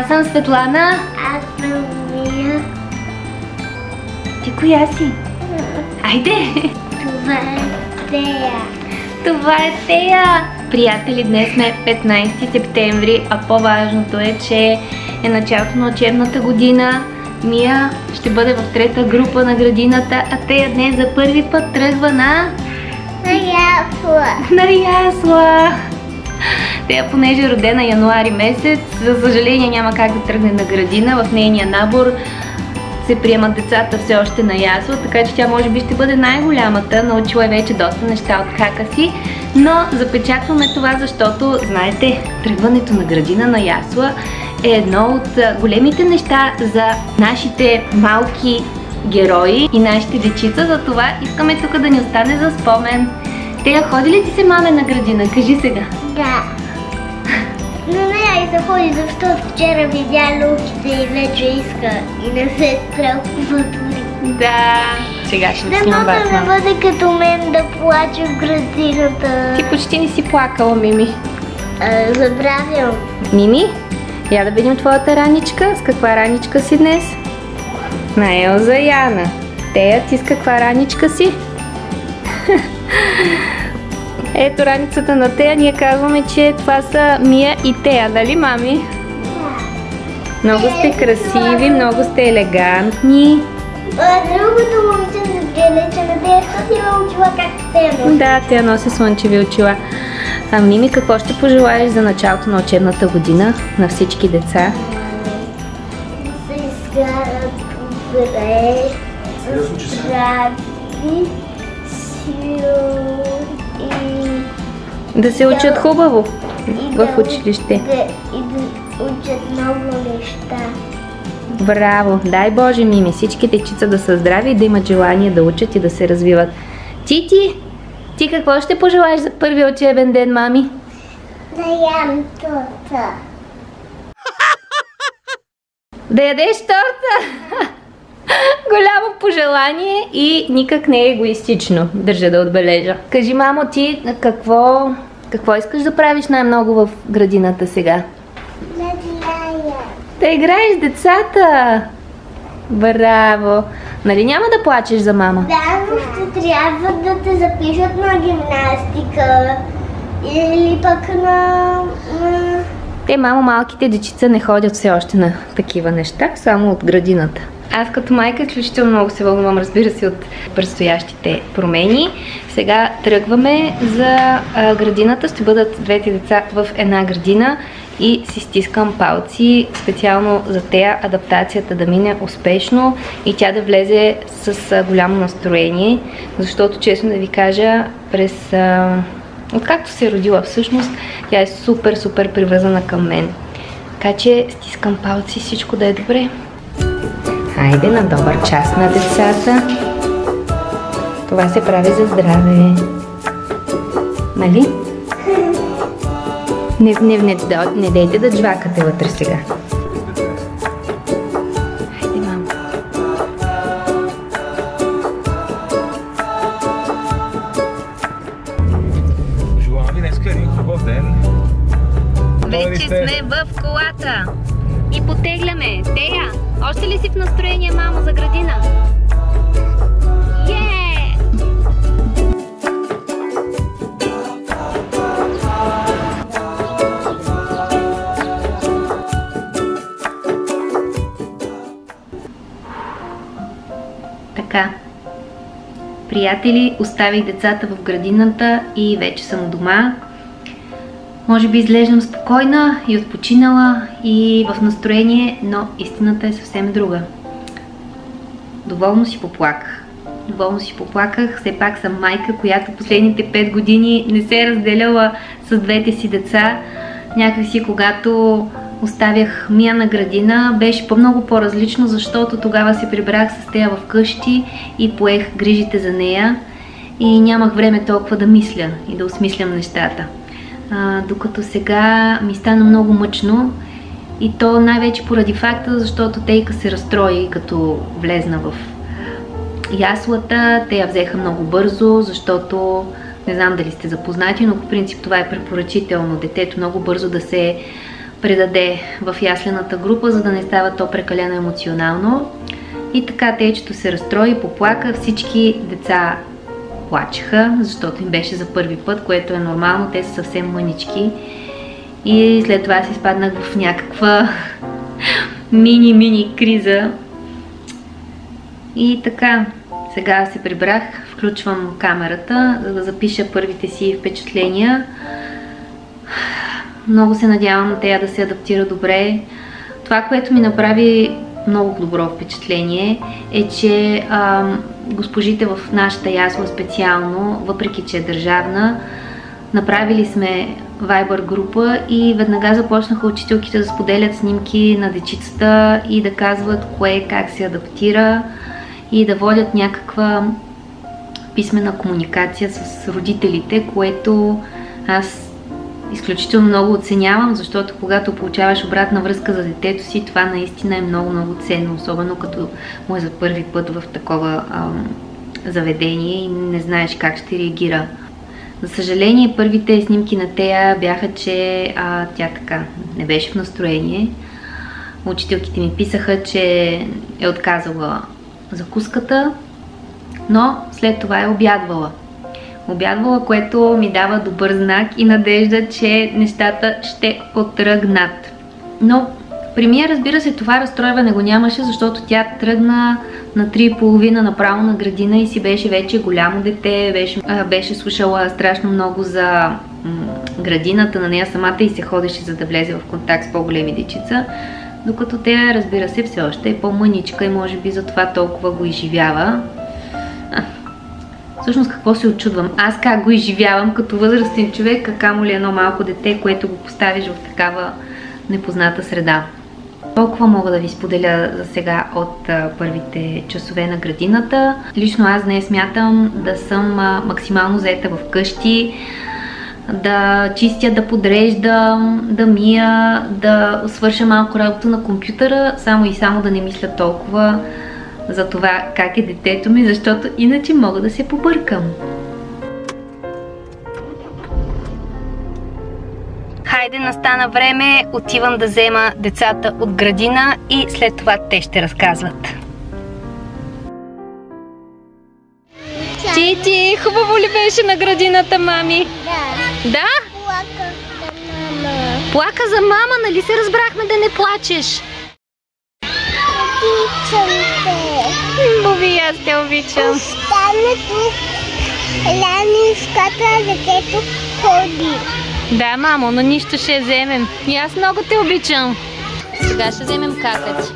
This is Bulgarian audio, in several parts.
Аз съм Светлана. Аз съм Мия. Ти коя си? Айде! Това е Тея. Това е Тея! Приятели, днес сме 15 септември, а по-важното е, че е началото на учебната година. Мия ще бъде в трета група на градината, а Тея днес за първи път тръгва на ясла. На ясла! Тея, понеже е родена януари месец, за съжаление няма как да тръгне на градина. В нейния набор се приемат децата все още на ясла, така че тя може би ще бъде най-голямата. Научила е вече доста неща от крака си, но запечатваме това, защото, знаете, тръгването на градина на ясла е едно от големите неща за нашите малки герои и нашите дечица, за това искаме тук да ни остане за спомен. Тея, ходи ли ти се, маме, на градина? Кажи сега. Да. Но не я заходи, защото вчера видя луките и вече иска и не се страхува дори. Да. Сега ще Не снимам мога да Батман. бъде като мен да плаче в градината. Ти почти не си плакала, Мими. Забравям. Мими, я да видим твоята раничка. С каква раничка си днес? На Елза и Ана. Тея, ти с каква раничка си? Ето раницата на Тея. Ние казваме, че това са Мия и Тея, нали, мами? Много сте красиви, много сте елегантни. Другото момиче се гледа, че не те е има очила както те. Да, Тея носи слънчеви очила. А Мими, какво ще пожелаеш за началото на учебната година на всички деца? Да се изгарат добре, здрави, силни Да се учат хубаво и в училище. и да учат много неща. Браво! Дай Боже, Мими, всички дечица да са здрави и да имат желание да учат и да се развиват. Ти какво ще пожелаеш за първия учебен ден, мами? Да ям торта. Да ядеш торта! Голямо пожелание и никак не е егоистично, държа да отбележа. Кажи, мамо, ти какво искаш да правиш най-много в градината сега? Да играя. Да играеш с децата! Браво! Нали няма да плачеш за мама? Да, но ще трябва да те запишат на гимнастика или пък на... Те, мамо, малките дечица не ходят все още на такива неща, само от градината. Аз като майка изключително много се вълнувам, разбира се, от предстоящите промени. Сега тръгваме за градината. Ще бъдат двете деца в една градина и си стискам палци специално за Тея адаптацията да мине успешно и тя да влезе с голямо настроение, защото, честно да ви кажа, откакто се е родила всъщност, тя е супер привързана към мен. Така че стискам палци, всичко да е добре. Хайде на добър час на децата. Това се прави за здраве. Нали? Не дейте да джвакате вътре сега. Хайде, мамо. Желавам ви днес един хубав ден. Вече сме в колата и потегляме. Тея, още ли си в настроение, мамо, за градина? Така, приятели, оставих децата в градината и вече съм у дома. Може би изглеждам спокойна и отпочинала и в настроение, но истината е съвсем друга. Доволно си поплаках. Все пак съм майка, която последните 5 години не се е разделяла с двете си деца. Някакси, когато оставях Мия на градина, беше много по-различно, защото тогава се прибрах с Тея вкъщи и поех грижите за нея и нямах време толкова да мисля и да осмислям нещата. Докато сега ми стана много мъчно и то най-вече поради факта, защото Тейка се разстрои като влезна в яслата. Те я взеха много бързо, защото не знам дали сте запознати, но по принцип това е препоръчително. Детето много бързо да се предаде в яслената група, за да не става то прекалено емоционално. И така течето се разстрои, поплака, всички деца плачеха, защото им беше за първи път, което е нормално, те са съвсем мънички. И след това си изпаднах в някаква мини криза. И така, сега се прибрах, включвам камерата, за да запиша първите си впечатления. Много се надявам на тея да се адаптира добре. Това, което ми направи много добро впечатление, е, че госпожите в нашата ясла специално, въпреки че е държавна, направили сме Viber група и веднага започнаха учителките да споделят снимки на дечицата и да казват кое как се адаптира и да водят някаква писмена комуникация с родителите, което аз изключително много оценявам, защото когато получаваш обратна връзка за детето си, това наистина е много ценно, особено като му е за първи път в такова заведение и не знаеш как ще реагира. За съжаление, първите снимки на Тея бяха, че тя така не беше в настроение. Учителките ми писаха, че е отказала закуската, но след това е обядвала. Обядвала, което ми дава добър знак и надежда, че нещата ще потръгнат. Но при Мия, разбира се, това разстройване го нямаше, защото тя тръгна на 3,5 направо на градина и си беше вече голямо дете, беше слушала страшно много за градината на нея самата и се ходеше, за да влезе в контакт с по-големи дечица, докато тя, разбира се, все още е по-мъничка и може би затова толкова го изживява. Всъщност какво се очудвам? Аз как го изживявам като възрастен човек, а камо ли едно малко дете, което го поставиш в такава непозната среда. Толкова мога да ви споделя за сега от първите часове на градината. Лично аз днес смятам да съм максимално заета в къщи, да чистя, да подреждам, да мия, да свърша малко работа на компютъра, само и само да не мисля толкова за това как е детето ми, защото иначе мога да се побъркам. Хайде, настана време, отивам да взема децата от градина и след това те ще разказват. Тити, хубаво ли беше на градината, мами? Да. Да? Плака за мама. Плака за мама, нали се разбрахме да не плачеш? Обичам те. Боби, аз те обичам. Остана тук. Ляниската, детето ходи. Да, мамо, но нищо ще вземем. И аз много те обичам. Сега ще вземем какати.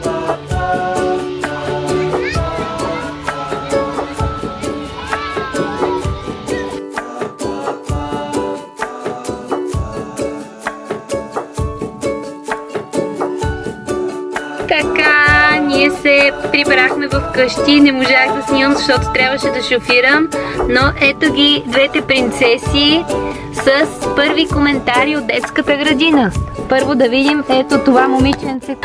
Така, ние се прибрахме в къщи. Не можах да снимам, защото трябваше да шофирам. Но ето ги двете принцеси с първи коментари от детската градина. Първо да видим ето това момиченце,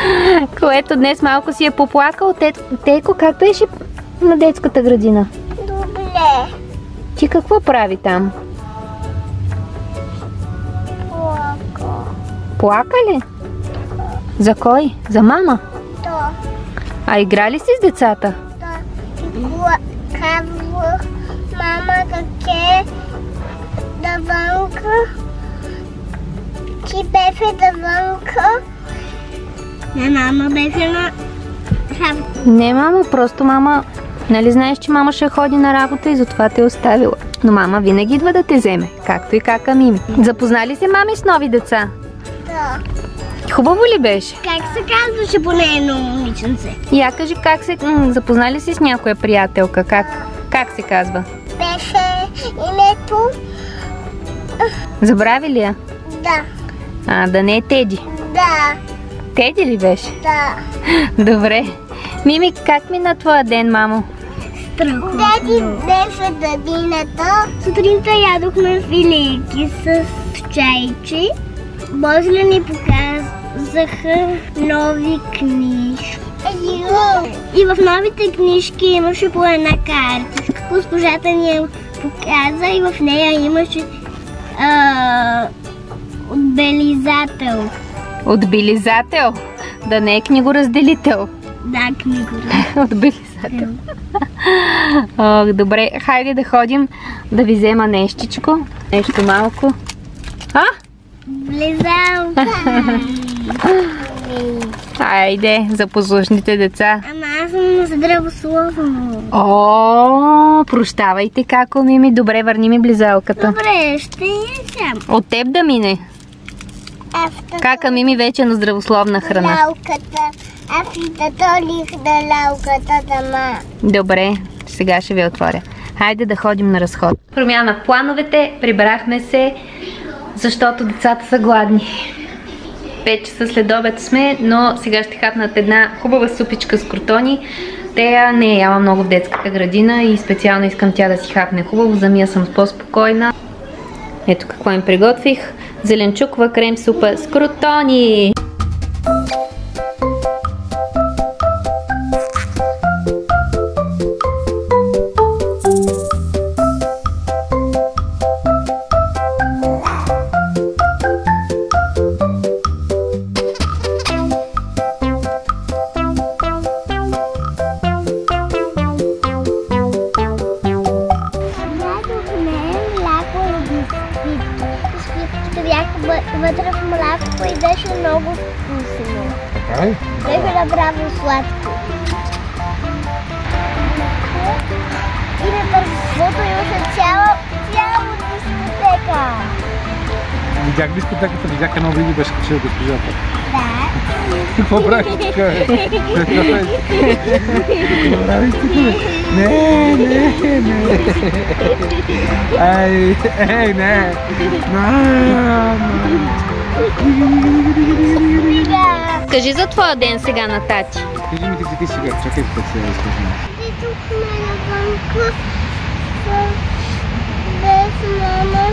което днес малко си е поплакал. Тейко, как беше на детската градина? Добре. Ти какво прави там? Плака. Плака ли? За кой? За мама? Да. А игра ли си с децата? Да. Казвах мама как е навънка. Ти беше навънка. Не, мама беше на работа. Не, мамо, просто мама... Нали знаеш, че мама ще ходи на работа и затова те е оставила. Но мама винаги идва да те вземе, както и кака Мими. Запознали се мами с нови деца? Да. Хубаво ли беше? Как се казваше поне едно момиченце? Я кажи как се... запознали си с някоя приятелка? Как се казва? Беше името. Забрави ли я? Да. Да не е Теди. Да. Теди ли беше? Да. Добре. Мими, как мина твоя ден, мамо? Страхотно. Деди беше градината. Сутринта ядохме филийки с чайчи. Бозля ни показаха нови книжки. И в новите книжки имаше по една картичка. Госпожата ни я показа и в нея имаше отбелизател. Отбелизател. Да не е книгоразделител. Да, Отбелизател. Добре, хайде да ходим да ви взема нещичко. Нещо малко. Влезам. Хайде, за послушните деца. Ама аз съм здравословно. Прощавайте, како Мими. Добре, върни ми близалката. Добре, ще ям. От теб да мине. Кака Мими вече е на здравословна храна. Лауката. Аз и татолих на лауката дама. Добре, сега ще ви отворя. Хайде да ходим на разход. Промяна в плановете, прибрахме се, защото децата са гладни. 5 часа след обед сме, но сега ще хапнат една хубава супичка с кротони. Тея не е яла много в детската градина и специално искам тя да си хапне хубаво, за Мия съм по-спокойна. Ето какво им приготвих. Зеленчукова крем супа с кротони. Вътре в мляко и беше много вкусно. Така ли? Беше направо сладко. И на търсото имаше цяла дискотека. Видях дискотеката, видях едно видео, беше качил госпожата. Да. Какво правиш тук? Какво правиш тук? Не. Ей, не. Кажи за твоя ден сега на тати. Кажи ми ти сега, чакай да се разкажем. И тук ме навънка без мама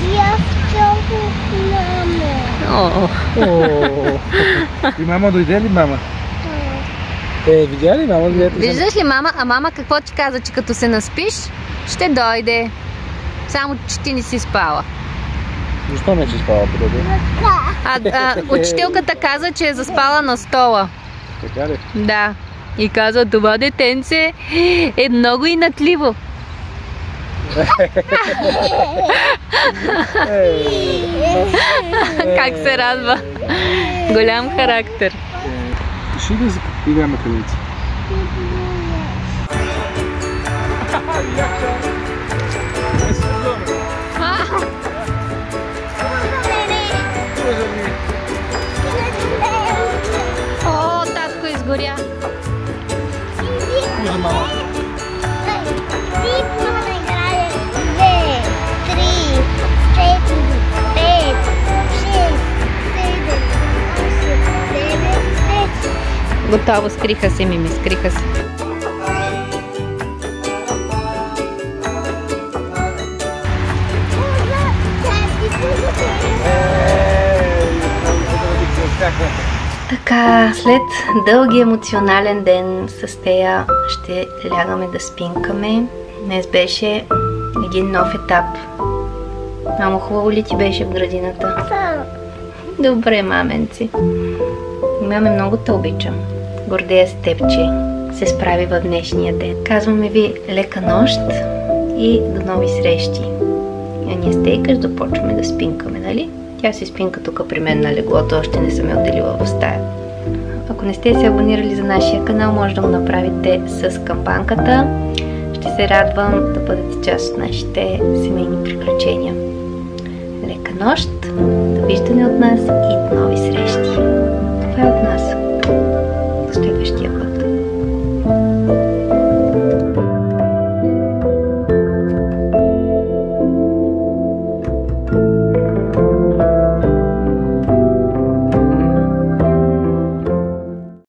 и аз чаках мама. И мама дойде ли, мама? Видя ли мама? Виждаш ли мама? А мама какво ти каза, че като се наспиш, ще дойде. Само, че ти не си спала. Защо не си спала по Учителката каза, че е заспала на стола. Така ли? Да. И каза, това детенце е много инатливо. Как се радва. Голям характер. Пиши да играем кралица. О, татко изгоря. Готово, скриха се, Мими, скриха се. Така, след дълги емоционален ден с Тея ще лягаме да спинкаме. Днес беше един нов етап. Мамо, хубаво ли ти беше в градината? Добре, маменци. Маме, много те обичам. Гордея с теб, че се справи в днешния ден. Казваме ви лека нощ и до нови срещи. А ние с Тейка започваме да спинкаме, нали? Тя си спинка тук при мен на леглото, още не съм я отделила в стая. Ако не сте се абонирали за нашия канал, може да го направите с камбанката. Ще се радвам да бъдете част от нашите семейни приключения. Лека нощ, довиждане от нас и до нови срещи. Това е от нас. До следващия път.